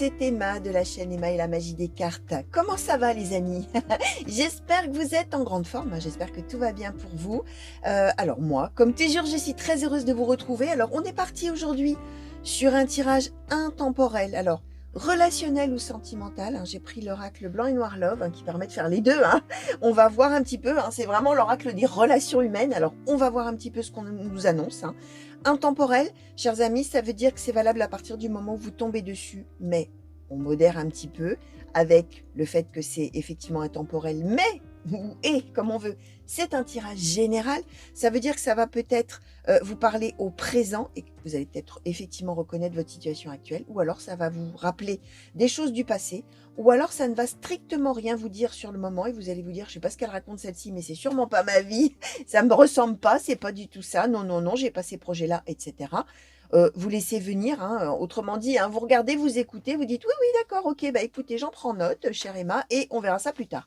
c'est Emma de la chaîne Emma et la magie des cartes. Comment ça va les amis? J'espère que vous êtes en grande forme, hein, j'espère que tout va bien pour vous. Alors moi, comme toujours, je suis très heureuse de vous retrouver. Alors on est parti aujourd'hui sur un tirage intemporel. Alors, relationnel ou sentimental, hein, j'ai pris l'oracle blanc et noir love, hein, qui permet de faire les deux. Hein. On va voir un petit peu, hein, c'est vraiment l'oracle des relations humaines. Alors on va voir un petit peu ce qu'on nous annonce. Hein. Intemporel, chers amis, ça veut dire que c'est valable à partir du moment où vous tombez dessus, mais on modère un petit peu avec le fait que c'est effectivement intemporel, mais ou et comme on veut, c'est un tirage général. Ça veut dire que ça va peut-être vous parler au présent et que vous allez peut-être effectivement reconnaître votre situation actuelle, ou alors ça va vous rappeler des choses du passé, ou alors ça ne va strictement rien vous dire sur le moment et vous allez vous dire, je sais pas ce qu'elle raconte celle-ci, mais c'est sûrement pas ma vie, ça me ressemble pas, c'est pas du tout ça, non, non, non, j'ai pas ces projets-là, etc. Vous laissez venir, hein, autrement dit, hein, vous regardez, vous écoutez, vous dites oui, oui, d'accord, ok, bah écoutez, j'en prends note, chère Emma, et on verra ça plus tard.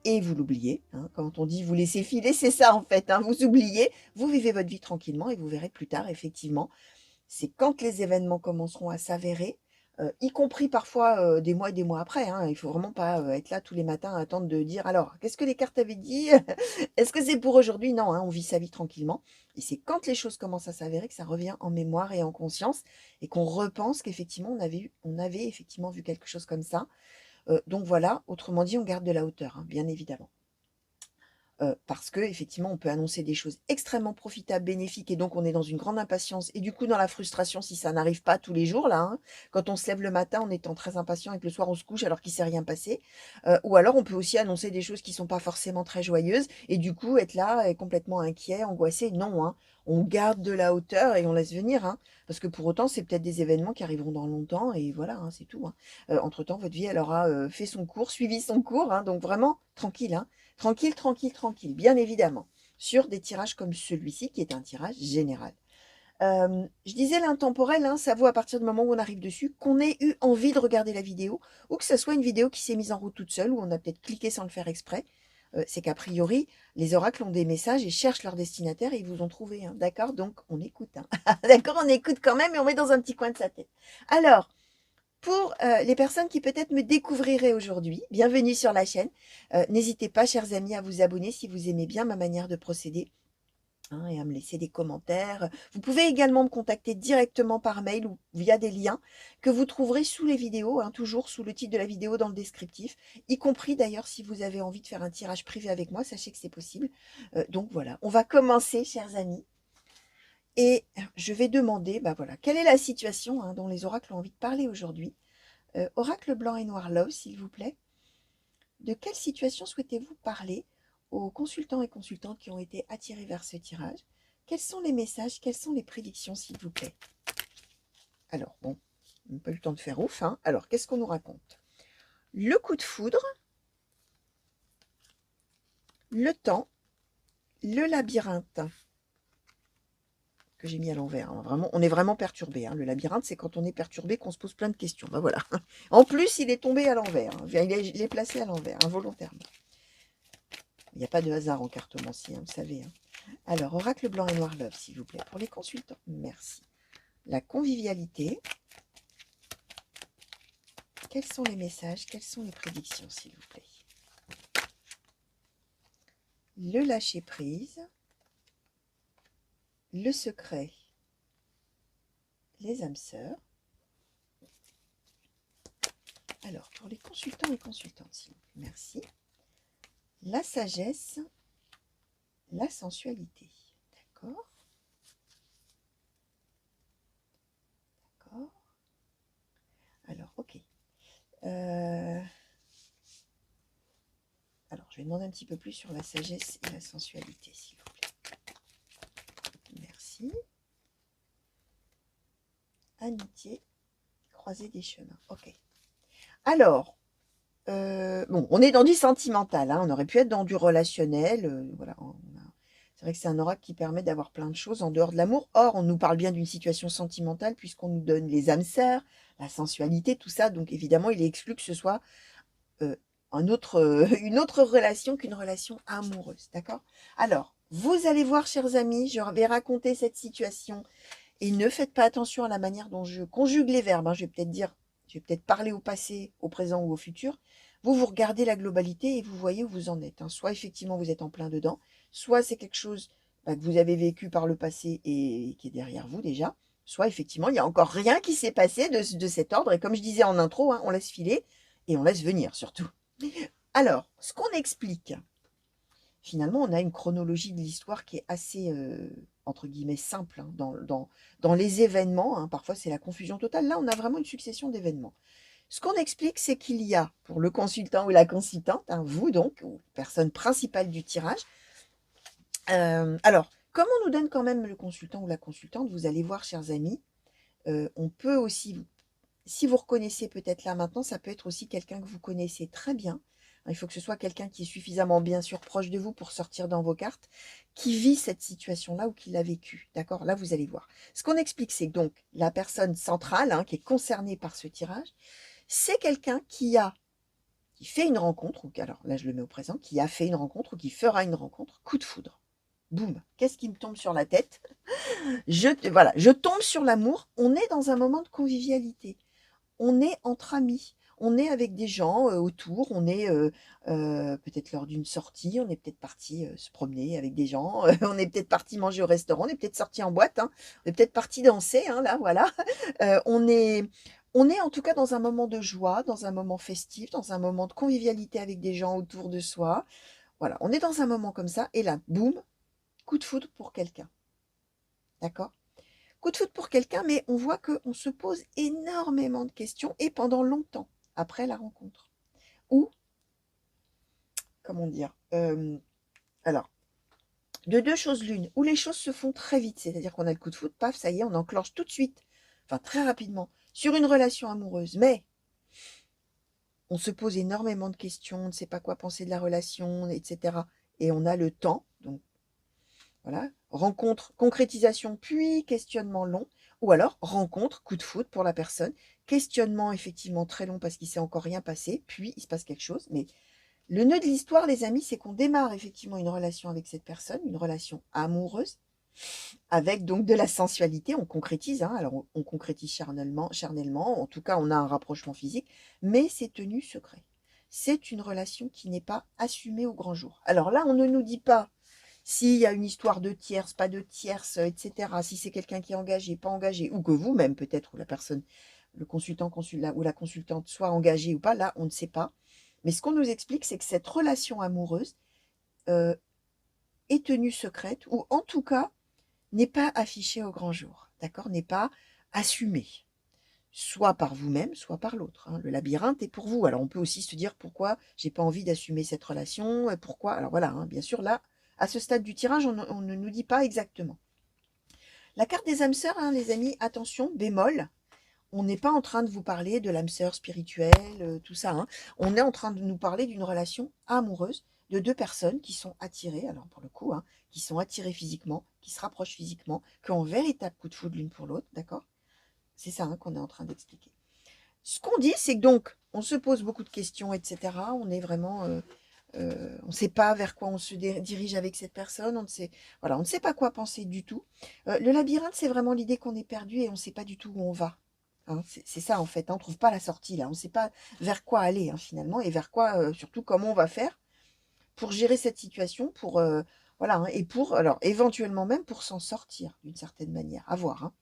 Et vous l'oubliez, hein, quand on dit vous laissez filer, c'est ça en fait, hein, vous oubliez, vous vivez votre vie tranquillement et vous verrez plus tard, effectivement, c'est quand les événements commenceront à s'avérer, y compris parfois des mois et des mois après. Hein, il ne faut vraiment pas être là tous les matins à attendre de dire alors, qu'est-ce que les cartes avaient dit? Est-ce que c'est pour aujourd'hui? Non, hein, on vit sa vie tranquillement. Et c'est quand les choses commencent à s'avérer que ça revient en mémoire et en conscience et qu'on repense qu'effectivement, on avait effectivement vu quelque chose comme ça. Donc voilà, autrement dit, on garde de la hauteur, hein, bien évidemment. Parce que effectivement, on peut annoncer des choses extrêmement profitables, bénéfiques et donc on est dans une grande impatience et du coup dans la frustration si ça n'arrive pas tous les jours là, hein. Quand on se lève le matin en étant très impatient et que le soir on se couche alors qu'il s'est rien passé. Ou alors on peut aussi annoncer des choses qui sont pas forcément très joyeuses et du coup être là et complètement inquiet, angoissé. Non, hein, on garde de la hauteur et on laisse venir, hein, parce que pour autant, c'est peut-être des événements qui arriveront dans longtemps et voilà, hein, c'est tout, hein. Entre-temps, votre vie, elle aura, fait son cours, suivi son cours, hein, donc vraiment tranquille, hein. Tranquille, tranquille, tranquille, bien évidemment, sur des tirages comme celui-ci qui est un tirage général. Je disais l'intemporel, hein, ça vaut à partir du moment où on arrive dessus, qu'on ait eu envie de regarder la vidéo, ou que ce soit une vidéo qui s'est mise en route toute seule, où on a peut-être cliqué sans le faire exprès. C'est qu'a priori, les oracles ont des messages et cherchent leur destinataire et ils vous ont trouvé. Hein, d'accord? Donc, on écoute. Hein. D'accord? On écoute quand même et on met dans un petit coin de sa tête. Alors, pour les personnes qui peut-être me découvriraient aujourd'hui, bienvenue sur la chaîne. N'hésitez pas, chers amis, à vous abonner si vous aimez bien ma manière de procéder. Hein, et à me laisser des commentaires. Vous pouvez également me contacter directement par mail ou via des liens que vous trouverez sous les vidéos, hein, toujours sous le titre de la vidéo dans le descriptif, y compris d'ailleurs si vous avez envie de faire un tirage privé avec moi, sachez que c'est possible. Donc voilà, on va commencer, chers amis. Et je vais demander, bah voilà, quelle est la situation hein, dont les oracles ont envie de parler aujourd'hui. Oracle blanc et noir love, s'il vous plaît. De quelle situation souhaitez-vous parler aux consultants et consultantes qui ont été attirés vers ce tirage? Quels sont les messages? Quelles sont les prédictions, s'il vous plaît? Alors, bon, on n'a pas eu le temps de faire ouf. Hein. Alors, qu'est-ce qu'on nous raconte? Le coup de foudre, le temps, le labyrinthe, que j'ai mis à l'envers. Hein. Vraiment, on est vraiment perturbé. Hein. Le labyrinthe, c'est quand on est perturbé qu'on se pose plein de questions. Ben voilà. En plus, il est tombé à l'envers. Hein. Il est placé à l'envers, involontairement. Il n'y a pas de hasard en cartomancie, hein, vous savez. Hein. Alors, oracle blanc et noir love, s'il vous plaît, pour les consultants. Merci. La convivialité. Quels sont les messages? Quelles sont les prédictions, s'il vous plaît? Le lâcher-prise. Le secret. Les âmes sœurs. Alors, pour les consultants et consultantes, s'il vous plaît. Merci. La sagesse. La sensualité. D'accord. D'accord. Alors, ok. Alors, je vais demander un petit peu plus sur la sagesse et la sensualité, s'il vous plaît. Merci. Amitié, croiser des chemins. Ok. Alors, bon, on est dans du sentimental. Hein, on aurait pu être dans du relationnel. Voilà. C'est vrai que c'est un oracle qui permet d'avoir plein de choses en dehors de l'amour. Or, on nous parle bien d'une situation sentimentale puisqu'on nous donne les âmes sœurs, la sensualité, tout ça. Donc, évidemment, il est exclu que ce soit une autre relation qu'une relation amoureuse. D'accord? Alors, vous allez voir, chers amis, je vais raconter cette situation et ne faites pas attention à la manière dont je conjugue les verbes. Hein. Je vais peut-être dire, je vais peut-être parler au passé, au présent ou au futur. Vous, vous regardez la globalité et vous voyez où vous en êtes, hein. Soit effectivement vous êtes en plein dedans, soit c'est quelque chose que vous avez vécu par le passé et qui est derrière vous déjà, soit effectivement il n'y a encore rien qui s'est passé de cet ordre. Et comme je disais en intro, hein, on laisse filer et on laisse venir surtout. Alors, ce qu'on explique, finalement, on a une chronologie de l'histoire qui est assez, entre guillemets, simple, hein, dans les événements, hein. Parfois, c'est la confusion totale. Là, on a vraiment une succession d'événements. Ce qu'on explique, c'est qu'il y a, pour le consultant ou la consultante, hein, vous donc, ou personne principale du tirage. Alors, comme on nous donne quand même le consultant ou la consultante, vous allez voir, chers amis, on peut aussi, si vous reconnaissez peut-être là maintenant, ça peut être aussi quelqu'un que vous connaissez très bien. Il faut que ce soit quelqu'un qui est suffisamment bien sûr proche de vous pour sortir dans vos cartes, qui vit cette situation-là ou qui l'a vécue. D'accord? Là, vous allez voir. Ce qu'on explique, c'est que donc la personne centrale, hein, qui est concernée par ce tirage, c'est quelqu'un qui fait une rencontre, ou alors là je le mets au présent, qui a fait une rencontre ou qui fera une rencontre, coup de foudre. Boum, qu'est-ce qui me tombe sur la tête? Voilà, je tombe sur l'amour, on est dans un moment de convivialité. On est entre amis, on est avec des gens autour, on est peut-être lors d'une sortie, on est peut-être parti se promener avec des gens, on est peut-être parti manger au restaurant, on est peut-être sorti en boîte, hein, on est peut-être parti danser, hein, là, voilà. On est en tout cas dans un moment de joie, dans un moment festif, dans un moment de convivialité avec des gens autour de soi. Voilà, on est dans un moment comme ça, et là, boum, coup de foudre pour quelqu'un. D'accord? Coup de foudre pour quelqu'un, mais on voit qu'on se pose énormément de questions et pendant longtemps après la rencontre. Ou, comment dire, alors, de deux choses l'une, où les choses se font très vite, c'est-à-dire qu'on a le coup de foudre, paf, ça y est, on enclenche tout de suite, enfin très rapidement, sur une relation amoureuse, mais on se pose énormément de questions, on ne sait pas quoi penser de la relation, etc. Et on a le temps, donc voilà, rencontre, concrétisation, puis questionnement long, ou alors rencontre, coup de foudre pour la personne, questionnement effectivement très long parce qu'il ne s'est encore rien passé, puis il se passe quelque chose. Mais le nœud de l'histoire, les amis, c'est qu'on démarre effectivement une relation avec cette personne, une relation amoureuse, avec donc de la sensualité, on concrétise, hein, alors on concrétise charnellement, en tout cas on a un rapprochement physique, mais c'est tenu secret. C'est une relation qui n'est pas assumée au grand jour. Alors là, on ne nous dit pas s'il y a une histoire de tierce, pas de tierce, etc., si c'est quelqu'un qui est engagé, pas engagé, ou que vous-même peut-être, ou la personne, le consultant ou la consultante soit engagée ou pas, là, on ne sait pas. Mais ce qu'on nous explique, c'est que cette relation amoureuse est tenue secrète, ou en tout cas, n'est pas affichée au grand jour, d'accord? N'est pas assumée, soit par vous-même, soit par l'autre, hein. Le labyrinthe est pour vous. Alors, on peut aussi se dire pourquoi j'ai pas envie d'assumer cette relation, pourquoi. Alors voilà, hein, bien sûr, là, à ce stade du tirage, on ne nous dit pas exactement. La carte des âmes sœurs, hein, les amis, attention, bémol, on n'est pas en train de vous parler de l'âme sœur spirituelle, tout ça, hein. On est en train de nous parler d'une relation amoureuse de deux personnes qui sont attirées, alors pour le coup, hein, qui sont attirées physiquement, qui se rapprochent physiquement, qui ont un véritable coup de foudre l'une pour l'autre, d'accord? C'est ça, hein, qu'on est en train d'expliquer. Ce qu'on dit, c'est que donc, on se pose beaucoup de questions, etc. On est vraiment, on ne sait pas vers quoi on se dirige avec cette personne. On ne sait, voilà, on ne sait pas quoi penser du tout. Le labyrinthe, c'est vraiment l'idée qu'on est perdu et on ne sait pas du tout où on va. Hein, c'est ça en fait. Hein, on ne trouve pas la sortie là. On ne sait pas vers quoi aller, hein, finalement, et vers quoi, surtout comment on va faire pour gérer cette situation, pour voilà, hein, et pour alors éventuellement même pour s'en sortir d'une certaine manière. À voir, hein.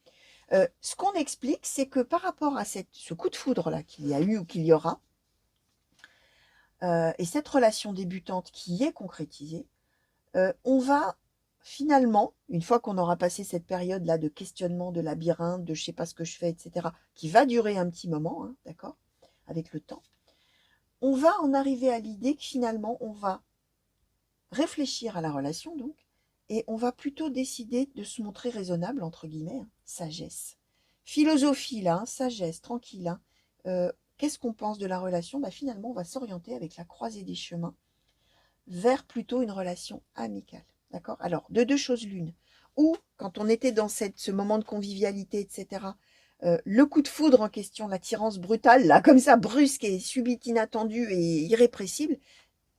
Ce qu'on explique, c'est que par rapport à ce coup de foudre-là qu'il y a eu ou qu'il y aura, et cette relation débutante qui est concrétisée, on va finalement, une fois qu'on aura passé cette période-là de questionnement, de labyrinthe, de je sais pas ce que je fais, etc., qui va durer un petit moment, hein, d'accord, avec le temps, on va en arriver à l'idée que finalement, on va réfléchir à la relation, donc, et on va plutôt décider de se montrer raisonnable, entre guillemets, hein, sagesse. Philosophie, là, hein, sagesse, tranquille. Hein. Qu'est-ce qu'on pense de la relation? Bah, finalement, on va s'orienter avec la croisée des chemins vers plutôt une relation amicale. D'accord? Alors, de deux choses l'une. Ou, quand on était dans ce moment de convivialité, etc., le coup de foudre en question, l'attirance brutale, là, comme ça, brusque et subite, inattendue et irrépressible,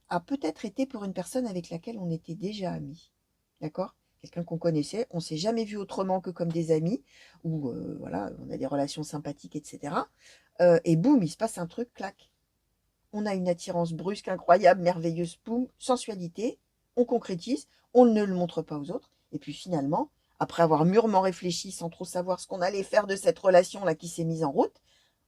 a peut-être été pour une personne avec laquelle on était déjà amis. D'accord? quelqu'un qu'on connaissait, on s'est jamais vu autrement que comme des amis, ou voilà, on a des relations sympathiques, etc. Et boum, il se passe un truc, clac. On a une attirance brusque, incroyable, merveilleuse, boum, sensualité, on concrétise, on ne le montre pas aux autres, et puis finalement, après avoir mûrement réfléchi, sans trop savoir ce qu'on allait faire de cette relation-là qui s'est mise en route,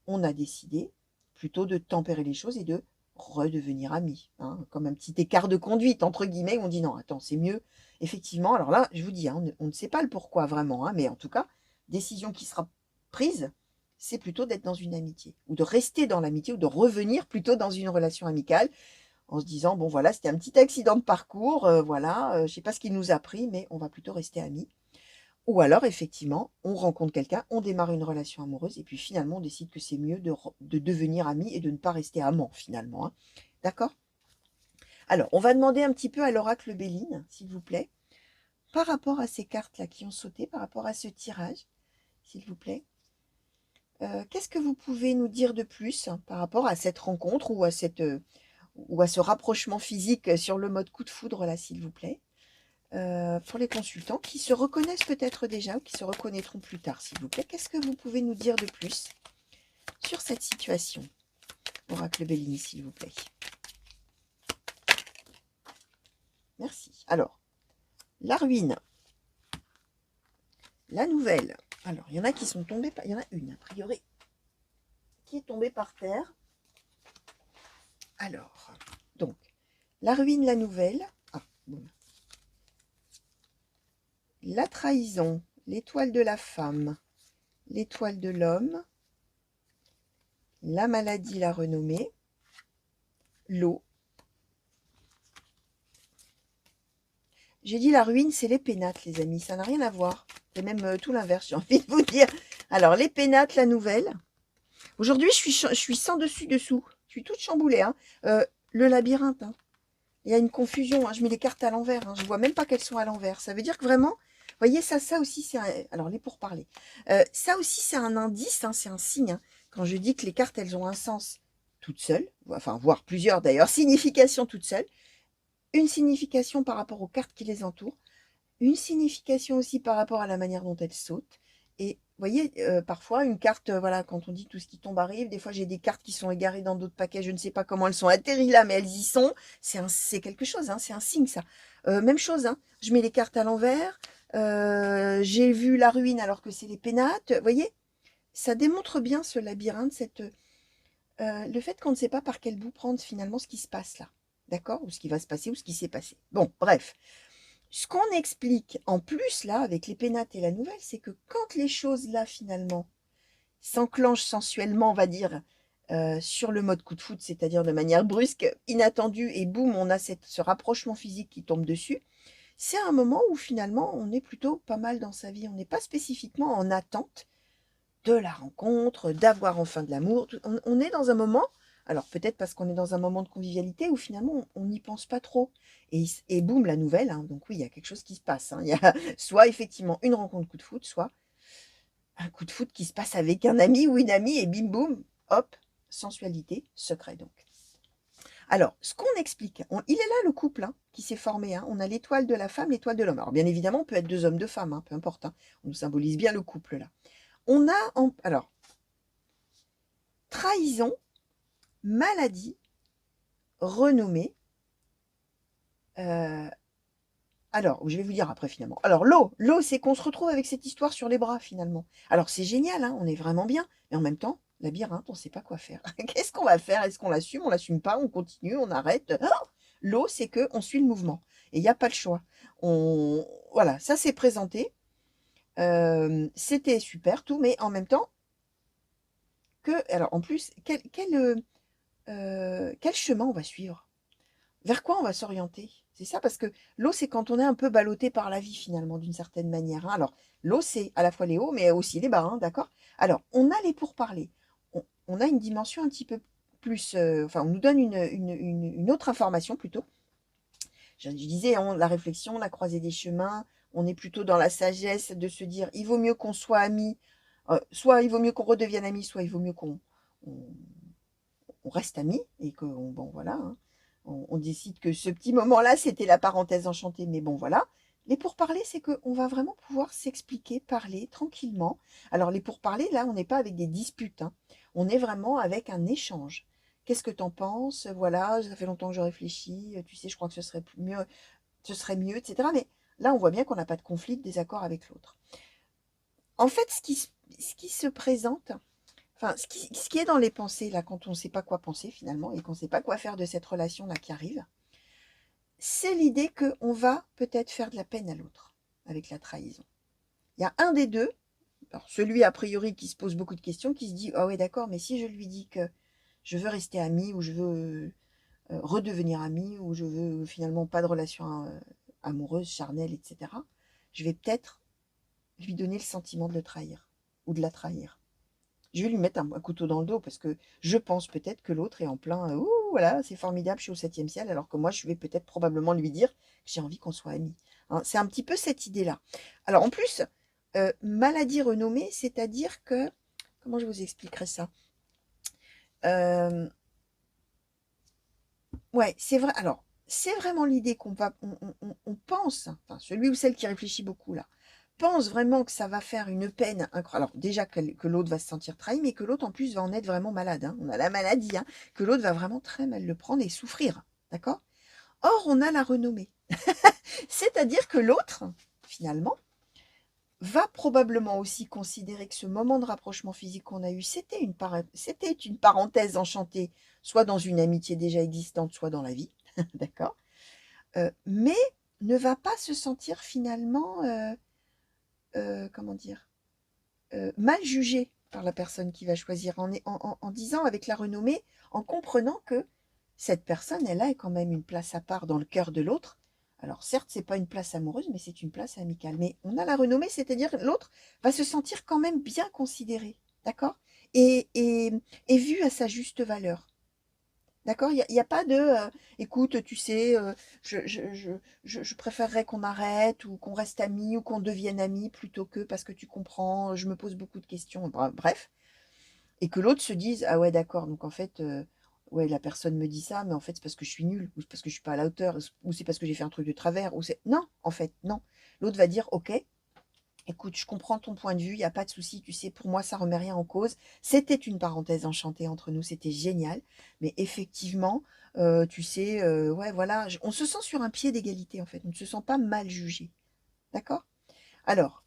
on a décidé plutôt de tempérer les choses et de redevenir amis, hein, comme un petit écart de conduite, entre guillemets, où on dit non, attends, c'est mieux. Effectivement, alors là, je vous dis, hein, on ne sait pas le pourquoi vraiment, hein, mais en tout cas, décision qui sera prise, c'est plutôt d'être dans une amitié, ou de rester dans l'amitié, ou de revenir plutôt dans une relation amicale, en se disant, bon voilà, c'était un petit accident de parcours, voilà, je ne sais pas ce qu'il nous a pris, mais on va plutôt rester amis. Ou alors, effectivement, on rencontre quelqu'un, on démarre une relation amoureuse, et puis finalement, on décide que c'est mieux de devenir amis et de ne pas rester amant, finalement, hein. D'accord? Alors, on va demander un petit peu à l'oracle Béline, s'il vous plaît, par rapport à ces cartes-là qui ont sauté, par rapport à ce tirage, s'il vous plaît. Qu'est-ce que vous pouvez nous dire de plus, hein, par rapport à cette rencontre ou à ce rapprochement physique sur le mode coup de foudre, là, s'il vous plaît? Pour les consultants qui se reconnaissent peut-être déjà ou qui se reconnaîtront plus tard, s'il vous plaît. Qu'est-ce que vous pouvez nous dire de plus sur cette situation? Oracle Bellini, s'il vous plaît. Merci. Alors, la ruine. La nouvelle. Alors, il y en a qui sont tombés, il y en a une, a priori, qui est tombée par terre. Alors, donc, la ruine, la nouvelle. Ah, bon. La trahison, l'étoile de la femme, l'étoile de l'homme, la maladie, la renommée, l'eau. J'ai dit la ruine, c'est les pénates, les amis, ça n'a rien à voir. C'est même tout l'inverse, j'ai envie de vous dire. Alors, les pénates, la nouvelle. Aujourd'hui, je suis sans dessus-dessous. Je suis toute chamboulée, hein. Le labyrinthe, hein. Il y a une confusion, hein. Je mets les cartes à l'envers, hein. Je ne vois même pas qu'elles sont à l'envers. Ça veut dire que vraiment, vous voyez, ça aussi, c'est un... Alors, les pourparlers. Ça aussi, c'est un indice, hein, c'est un signe, hein. Quand je dis que les cartes, elles ont un sens toutes seules, enfin, voire plusieurs d'ailleurs, significations toutes seules, une signification par rapport aux cartes qui les entourent, une signification aussi par rapport à la manière dont elles sautent. Et vous voyez, parfois, une carte, voilà, quand on dit tout ce qui tombe arrive, des fois, j'ai des cartes qui sont égarées dans d'autres paquets, je ne sais pas comment elles sont atterries là, mais elles y sont. C'est quelque chose, hein, c'est un signe, ça. Même chose, hein, je mets les cartes à l'envers, j'ai vu la ruine alors que c'est les pénates. Vous voyez, ça démontre bien ce labyrinthe, le fait qu'on ne sait pas par quel bout prendre finalement ce qui se passe là. D'accord? Ou ce qui va se passer, ou ce qui s'est passé. Bon, bref. Ce qu'on explique en plus là, avec les pénates et la nouvelle, c'est que quand les choses là finalement s'enclenchent sensuellement, on va dire, sur le mode coup de foot, c'est-à-dire de manière brusque, inattendue, et boum, on a ce rapprochement physique qui tombe dessus, c'est un moment où finalement on est plutôt pas mal dans sa vie. On n'est pas spécifiquement en attente de la rencontre, d'avoir enfin de l'amour. On est dans un moment, alors peut-être parce qu'on est dans un moment de convivialité où finalement on n'y pense pas trop. Et boum, la nouvelle, hein. Donc oui, il y a quelque chose qui se passe, hein. Il y a soit effectivement une rencontre coup de foot, soit un coup de foot qui se passe avec un ami ou une amie, et bim boum, hop, sensualité, secret donc. Alors, ce qu'on explique, il est là le couple, hein, qui s'est formé, hein. On a l'étoile de la femme, l'étoile de l'homme. Alors bien évidemment, on peut être deux hommes, deux femmes, hein, peu importe, hein. On nous symbolise bien le couple là. On a, alors, trahison, maladie, renommée. Alors, je vais vous dire après finalement. Alors, l'eau, c'est qu'on se retrouve avec cette histoire sur les bras finalement. Alors, c'est génial, hein, on est vraiment bien. Mais en même temps, labyrinthe, on ne sait pas quoi faire. Qu'est-ce qu'on va faire? Est-ce qu'on l'assume? On l'assume pas? On continue? On arrête? Oh, l'eau, c'est que on suit le mouvement. Et il n'y a pas le choix. Voilà, ça s'est présenté. C'était super, tout, mais en même temps, alors en plus, quel chemin on va suivre? Vers quoi on va s'orienter? C'est ça, parce que l'eau, c'est quand on est un peu ballotté par la vie, finalement, d'une certaine manière, hein. Alors, l'eau, c'est à la fois les hauts, mais aussi les bas, hein, d'accord? Alors, on a les pourparlers. On a une dimension un petit peu plus... enfin, on nous donne une autre information, plutôt. Je disais, hein, la réflexion, la croisée des chemins, on est plutôt dans la sagesse de se dire, il vaut mieux qu'on soit amis, soit il vaut mieux qu'on redevienne amis, soit il vaut mieux qu'on on reste amis, et que, bon, voilà, hein, on décide que ce petit moment-là, c'était la parenthèse enchantée, mais bon, voilà. Les pourparlers, c'est qu'on va vraiment pouvoir s'expliquer, parler tranquillement. Alors les pourparlers, là, on n'est pas avec des disputes, hein. On est vraiment avec un échange. Qu'est-ce que tu en penses? Voilà, ça fait longtemps que je réfléchis. Tu sais, je crois que ce serait mieux, etc. Mais là, on voit bien qu'on n'a pas de conflit, de désaccord avec l'autre. En fait, ce qui se présente, enfin, ce qui est dans les pensées, là, quand on ne sait pas quoi penser finalement, et qu'on ne sait pas quoi faire de cette relation-là qui arrive, c'est l'idée qu'on va peut-être faire de la peine à l'autre avec la trahison. Il y a un des deux, alors celui a priori qui se pose beaucoup de questions, qui se dit: ah ouais, d'accord, mais si je lui dis que je veux rester ami, ou je veux redevenir ami, ou je veux finalement pas de relation amoureuse, charnelle, etc., je vais peut-être lui donner le sentiment de le trahir ou de la trahir. Je vais lui mettre un couteau dans le dos parce que je pense peut-être que l'autre est en plein ouh, voilà, c'est formidable, je suis au septième ciel, alors que moi, je vais peut-être probablement lui dire que j'ai envie qu'on soit amis. Hein, c'est un petit peu cette idée-là. Alors, en plus, maladie renommée, c'est-à-dire que, comment je vous expliquerai ça? Euh, ouais, c'est vrai. Alors, c'est vraiment l'idée qu'on va, on pense, enfin, celui ou celle qui réfléchit beaucoup là, pense vraiment que ça va faire une peine incroyable. Alors, déjà que l'autre va se sentir trahi, mais que l'autre en plus va en être vraiment malade. Hein. On a la maladie, hein, que l'autre va vraiment très mal le prendre et souffrir. D'accord? Or, on a la renommée. C'est-à-dire que l'autre, finalement, va probablement aussi considérer que ce moment de rapprochement physique qu'on a eu, c'était une parenthèse enchantée, soit dans une amitié déjà existante, soit dans la vie, d'accord? Mais ne va pas se sentir finalement, comment dire, mal jugé par la personne qui va choisir, en disant avec la renommée, en comprenant que cette personne, elle a quand même une place à part dans le cœur de l'autre. Alors certes, c'est pas une place amoureuse, mais c'est une place amicale. Mais on a la renommée, c'est-à-dire l'autre va se sentir quand même bien considéré, d'accord? Et, et, et vu à sa juste valeur. D'accord? Il y a pas de écoute, tu sais, je préférerais qu'on arrête ou qu'on reste amis ou qu'on devienne amis plutôt que parce que tu comprends, je me pose beaucoup de questions. Bref. Et que l'autre se dise: ah ouais, d'accord, donc en fait, ouais, la personne me dit ça, mais en fait, c'est parce que je suis nulle, ou c'est parce que je suis pas à la hauteur, ou c'est parce que j'ai fait un truc de travers, ou c'est. Non, en fait, non. L'autre va dire: ok, écoute, je comprends ton point de vue, il y a pas de souci, tu sais, pour moi, ça remet rien en cause. C'était une parenthèse enchantée entre nous, c'était génial. Mais effectivement, tu sais, ouais, voilà, on se sent sur un pied d'égalité, en fait. On ne se sent pas mal jugé. D'accord? Alors,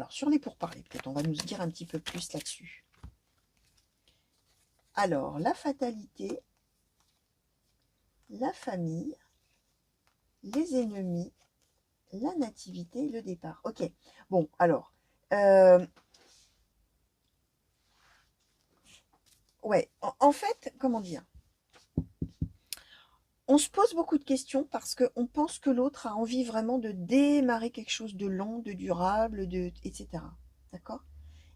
sur les pourparlers, peut-être on va nous dire un petit peu plus là-dessus. Alors, la fatalité, la famille, les ennemis, la nativité et le départ. Ok. Bon, alors, ouais, en fait, comment dire? On se pose beaucoup de questions parce qu'on pense que l'autre a envie vraiment de démarrer quelque chose de long, de durable, etc. D'accord?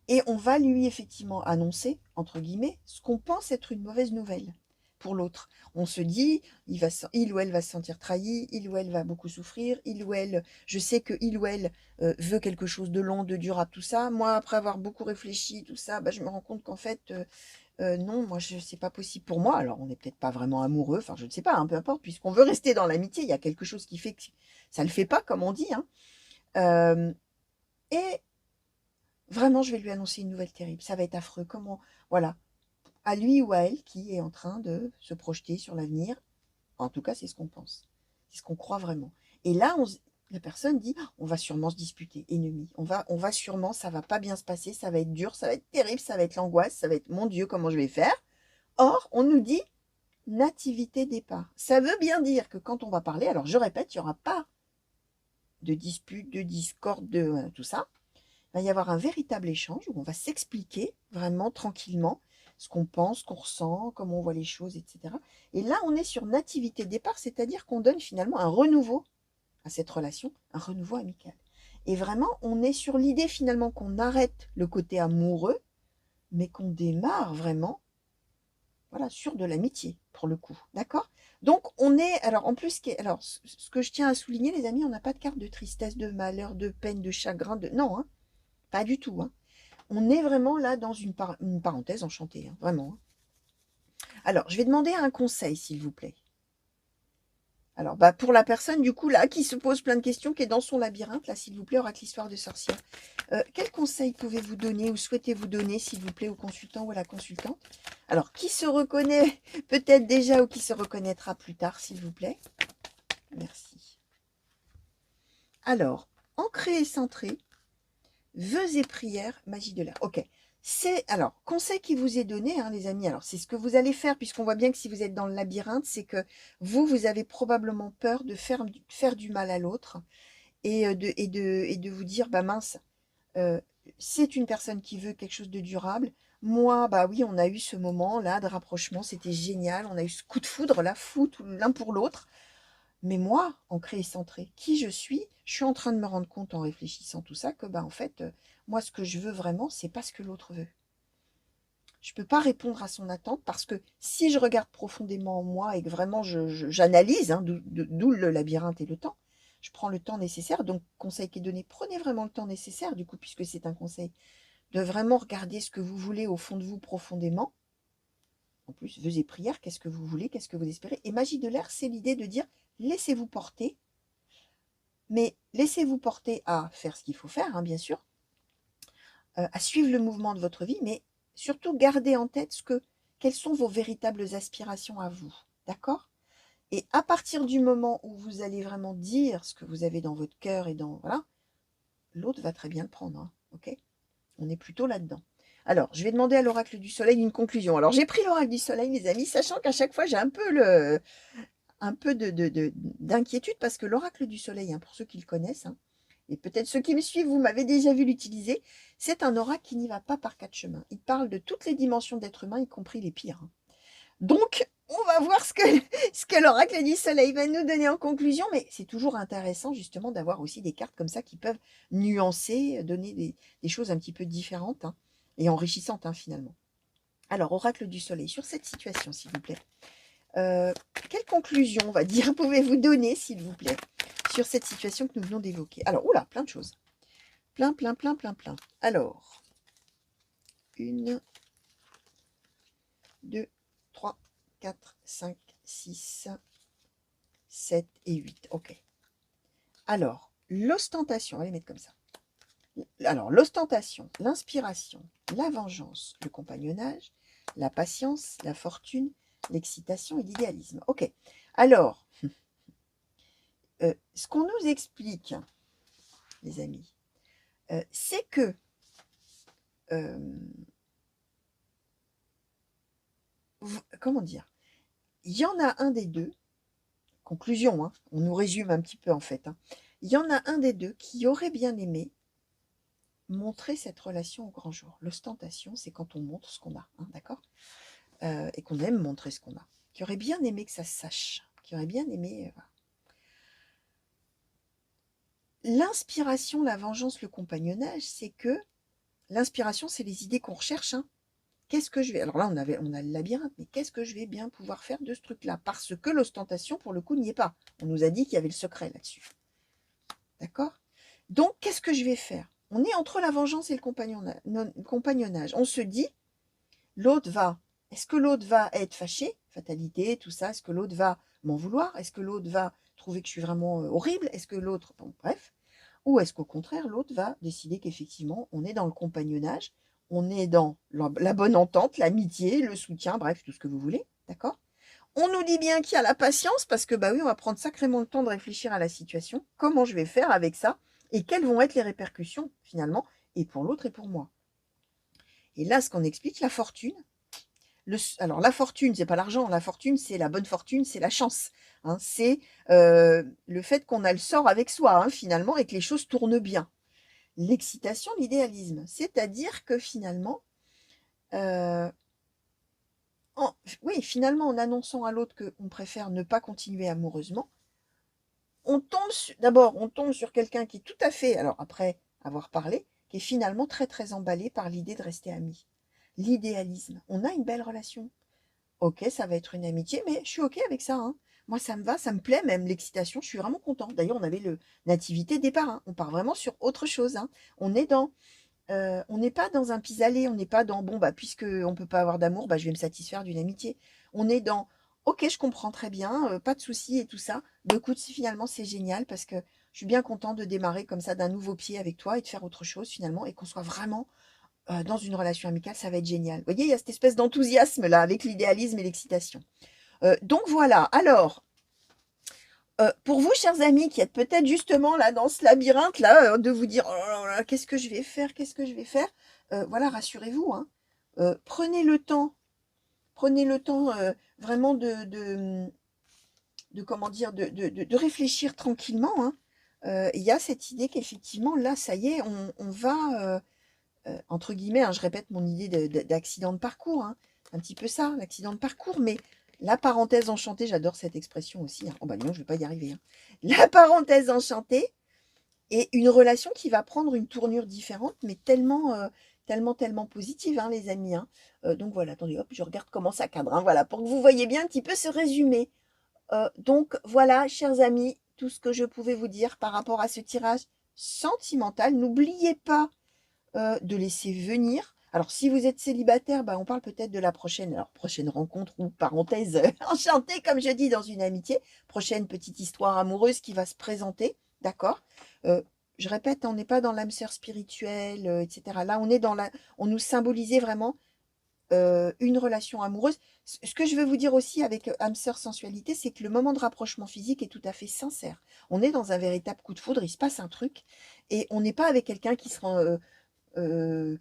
Et on va lui effectivement annoncer, entre guillemets, ce qu'on pense être une mauvaise nouvelle pour l'autre. On se dit, il ou elle va se sentir trahi, il ou elle va beaucoup souffrir, il ou elle, je sais que il ou elle veut quelque chose de long, de durable, tout ça. Moi, après avoir beaucoup réfléchi, tout ça, bah, je me rends compte qu'en fait, non, moi, c'est pas possible pour moi. Alors, on n'est peut-être pas vraiment amoureux, enfin, je ne sais pas, hein, peu importe, puisqu'on veut rester dans l'amitié, il y a quelque chose qui fait que ça ne le fait pas, comme on dit. Hein. Euh, et vraiment, je vais lui annoncer une nouvelle terrible. Ça va être affreux. Comment, voilà, à lui ou à elle qui est en train de se projeter sur l'avenir. En tout cas, c'est ce qu'on pense. C'est ce qu'on croit vraiment. Et là, la personne dit, ah, on va sûrement se disputer, ennemi. On va sûrement, ça va pas bien se passer, ça va être dur, ça va être terrible, ça va être l'angoisse, ça va être, mon Dieu, comment je vais faire? Or, on nous dit nativité départ. Ça veut bien dire que quand on va parler, alors je répète, il n'y aura pas de dispute, de discorde, de tout ça. Il va y avoir un véritable échange où on va s'expliquer vraiment tranquillement ce qu'on pense, ce qu'on ressent, comment on voit les choses, etc. Et là, on est sur nativité départ, c'est-à-dire qu'on donne finalement un renouveau à cette relation, un renouveau amical. Et vraiment, on est sur l'idée finalement qu'on arrête le côté amoureux, mais qu'on démarre vraiment, voilà, sur de l'amitié, pour le coup. D'accord? Donc, on est, alors en plus, alors, ce que je tiens à souligner, les amis, on n'a pas de carte de tristesse, de malheur, de peine, de chagrin, non, hein, pas du tout. Hein. On est vraiment là dans une parenthèse enchantée, hein, vraiment. Hein. Alors, je vais demander un conseil, s'il vous plaît. Alors, bah, pour la personne, du coup, là, qui se pose plein de questions, qui est dans son labyrinthe, là, s'il vous plaît, oracle histoire de sorcière. Quel conseil pouvez-vous donner ou souhaitez-vous donner, s'il vous plaît, au consultant ou à la consultante? Alors, qui se reconnaît peut-être déjà ou qui se reconnaîtra plus tard, s'il vous plaît? Merci. Alors, ancré et centré, vœux et prières, magie de l'air. Ok. C'est, alors, conseil qui vous est donné, hein, les amis. Alors, c'est ce que vous allez faire, puisqu'on voit bien que si vous êtes dans le labyrinthe, c'est que vous avez probablement peur de faire du mal à l'autre et de vous dire, bah mince, euh, c'est une personne qui veut quelque chose de durable. Moi, bah oui, on a eu ce moment-là de rapprochement, c'était génial. On a eu ce coup de foudre, là, fou, l'un pour l'autre. Mais moi, ancrée et centrée, qui je suis en train de me rendre compte en réfléchissant tout ça que, bah, en fait, moi, ce que je veux vraiment, c'est pas ce que l'autre veut. Je peux pas répondre à son attente parce que si je regarde profondément en moi et que vraiment j'analyse, hein, d'où le labyrinthe et le temps, je prends le temps nécessaire. Donc, conseil qui est donné, prenez vraiment le temps nécessaire, du coup, puisque c'est un conseil, de vraiment regarder ce que vous voulez au fond de vous profondément. En plus, vœux et prières, qu'est-ce que vous voulez, qu'est-ce que vous espérez. Et magie de l'air, c'est l'idée de dire, laissez-vous porter, mais laissez-vous porter à faire ce qu'il faut faire, hein, bien sûr, à suivre le mouvement de votre vie, mais surtout gardez en tête quelles sont vos véritables aspirations à vous. D'accord? Et à partir du moment où vous allez vraiment dire ce que vous avez dans votre cœur et dans. Voilà, l'autre va très bien le prendre. Hein, ok? On est plutôt là-dedans. Alors, je vais demander à l'oracle du soleil une conclusion. Alors, j'ai pris l'oracle du soleil, les amis, sachant qu'à chaque fois, j'ai un peu d'inquiétude parce que l'oracle du soleil, hein, pour ceux qui le connaissent, hein, et peut-être ceux qui me suivent, vous m'avez déjà vu l'utiliser, c'est un oracle qui n'y va pas par quatre chemins. Il parle de toutes les dimensions d'être humain, y compris les pires. Hein. Donc, on va voir ce que l'oracle du soleil va nous donner en conclusion, mais c'est toujours intéressant justement d'avoir aussi des cartes comme ça qui peuvent nuancer, donner des choses un petit peu différentes hein, et enrichissantes hein, finalement. Alors, oracle du soleil, sur cette situation, s'il vous plaît. Quelle conclusion, on va dire, pouvez-vous donner, s'il vous plaît, sur cette situation que nous venons d'évoquer? Alors, oula, plein de choses. Plein. Alors, 1, 2, 3, 4, 5, 6, 7 et 8. Ok. Alors, l'ostentation, on va les mettre comme ça. Alors, l'ostentation, l'inspiration, la vengeance, le compagnonnage, la patience, la fortune, l'excitation et l'idéalisme. Ok. Alors, ce qu'on nous explique, les amis, c'est que comment dire, il y en a un des deux, conclusion, hein, on nous résume un petit peu en fait, hein, il y en a un des deux qui aurait bien aimé montrer cette relation au grand jour. L'ostentation, c'est quand on montre ce qu'on a, hein, d'accord et qu'on aime montrer ce qu'on a. Qui aurait bien aimé que ça se sache, qui aurait bien aimé... voilà. L'inspiration, la vengeance, le compagnonnage, c'est que l'inspiration, c'est les idées qu'on recherche. Hein. Qu'est-ce que je vais... Alors là, on a le labyrinthe, mais qu'est-ce que je vais bien pouvoir faire de ce truc-là? Parce que l'ostentation, pour le coup, n'y est pas. On nous a dit qu'il y avait le secret là-dessus. D'accord? Donc, qu'est-ce que je vais faire? On est entre la vengeance et le compagnonnage. On se dit, l'autre va... Est-ce que l'autre va être fâché? Fatalité, tout ça. Est-ce que l'autre va m'en vouloir? Est-ce que l'autre va trouver que je suis vraiment horrible? Est-ce que l'autre... Bon, bref. Ou est-ce qu'au contraire, l'autre va décider qu'effectivement, on est dans le compagnonnage, on est dans la bonne entente, l'amitié, le soutien, bref, tout ce que vous voulez, d'accord? On nous dit bien qu'il y a la patience, parce que bah oui, on va prendre sacrément le temps de réfléchir à la situation, comment je vais faire avec ça, et quelles vont être les répercussions, finalement, et pour l'autre et pour moi. Et là, ce qu'on explique, la fortune, alors la fortune, c'est pas l'argent, la fortune, c'est la bonne fortune, c'est la chance. Hein, c'est le fait qu'on a le sort avec soi, hein, finalement, et que les choses tournent bien. L'excitation, l'idéalisme, c'est-à-dire que finalement, oui, finalement, en annonçant à l'autre qu'on préfère ne pas continuer amoureusement, d'abord, on tombe sur quelqu'un qui est tout à fait, alors après avoir parlé, qui est finalement très très emballé par l'idée de rester amis. L'idéalisme, on a une belle relation. Ok, ça va être une amitié, mais je suis ok avec ça. Hein. Moi, ça me va, ça me plaît, même l'excitation, je suis vraiment contente. D'ailleurs, on avait le nativité des parrains. On part vraiment sur autre chose. Hein. On est dans, on n'est pas dans un pis-aller, on n'est pas dans, bon, bah, puisque on ne peut pas avoir d'amour, bah, je vais me satisfaire d'une amitié. On est dans, OK, je comprends très bien, pas de souci et tout ça. Bah, écoute, si finalement c'est génial parce que je suis bien contente de démarrer comme ça d'un nouveau pied avec toi et de faire autre chose finalement et qu'on soit vraiment, dans une relation amicale, ça va être génial. Vous voyez, il y a cette espèce d'enthousiasme là avec l'idéalisme et l'excitation. Donc voilà, alors, pour vous chers amis qui êtes peut-être justement là dans ce labyrinthe là, de vous dire: «Oh là là, qu'est-ce que je vais faire? Qu'est-ce que je vais faire?» Voilà, rassurez-vous, hein, prenez le temps vraiment de comment dire? De réfléchir tranquillement, hein. Il y a cette idée qu'effectivement là, ça y est, on va, entre guillemets, hein, je répète mon idée d'accident de parcours, hein, un petit peu ça, l'accident de parcours, mais la parenthèse enchantée, j'adore cette expression aussi, hein. Oh bah non, je vais pas y arriver, hein. La parenthèse enchantée et une relation qui va prendre une tournure différente, mais tellement, tellement positive, hein, les amis, hein. Donc voilà, attendez, hop, je regarde comment ça cadre, hein, voilà, pour que vous voyez bien un petit peu ce résumé. Donc voilà, chers amis, tout ce que je pouvais vous dire par rapport à ce tirage sentimental. N'oubliez pas de laisser venir. Alors, si vous êtes célibataire, bah, on parle peut-être de la prochaine, alors, prochaine rencontre ou parenthèse enchantée, comme je dis, dans une amitié. Prochaine petite histoire amoureuse qui va se présenter, d'accord. Euh, je répète, on n'est pas dans l'âme sœur spirituelle, etc. Là, on nous symbolisait vraiment une relation amoureuse. Ce que je veux vous dire aussi avec âme sœur sensualité, c'est que le moment de rapprochement physique est tout à fait sincère. On est dans un véritable coup de foudre, il se passe un truc, et on n'est pas avec quelqu'un qui sera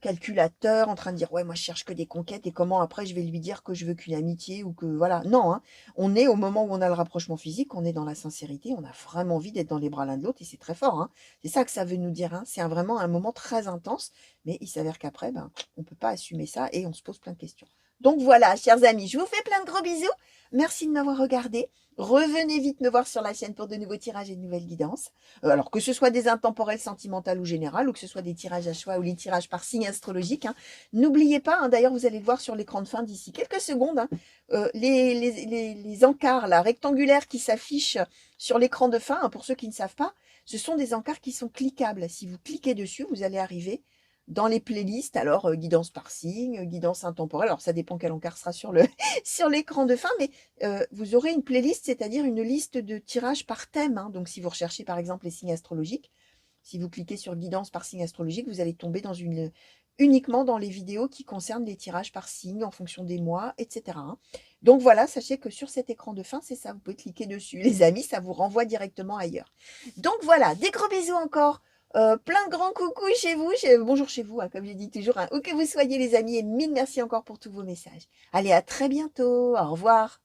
calculateur, en train de dire: «Ouais, moi je cherche que des conquêtes et comment après je vais lui dire que je veux qu'une amitié ou que» voilà. Non, hein. On est au moment où on a le rapprochement physique, on est dans la sincérité, on a vraiment envie d'être dans les bras l'un de l'autre et c'est très fort, hein. C'est ça que ça veut nous dire, hein. C'est vraiment un moment très intense, mais il s'avère qu'après, ben, on peut pas assumer ça et on se pose plein de questions. Donc voilà, chers amis, je vous fais plein de gros bisous. Merci de m'avoir regardé. Revenez vite me voir sur la chaîne pour de nouveaux tirages et de nouvelles guidances. Alors que ce soit des intemporels sentimentales ou générales, ou que ce soit des tirages à choix ou les tirages par signe astrologique, hein. N'oubliez pas, hein, d'ailleurs vous allez le voir sur l'écran de fin d'ici quelques secondes, hein, les encarts là, rectangulaires qui s'affichent sur l'écran de fin, hein, pour ceux qui ne savent pas, ce sont des encarts qui sont cliquables. Si vous cliquez dessus, vous allez arriver dans les playlists, alors guidance par signe, guidance intemporelle, alors ça dépend quel encart sera sur le sur l'écran de fin, mais vous aurez une playlist, c'est-à-dire une liste de tirages par thème, hein. Donc si vous recherchez par exemple les signes astrologiques, si vous cliquez sur guidance par signe astrologique, vous allez tomber uniquement dans les vidéos qui concernent les tirages par signe en fonction des mois, etc., hein. Donc voilà, sachez que sur cet écran de fin, c'est ça, vous pouvez cliquer dessus. Les amis, ça vous renvoie directement ailleurs. Donc voilà, des gros bisous encore. Plein de grands coucous chez vous, bonjour chez vous, hein, comme je dis toujours, hein, où que vous soyez les amis, et mille merci encore pour tous vos messages. Allez, à très bientôt, au revoir.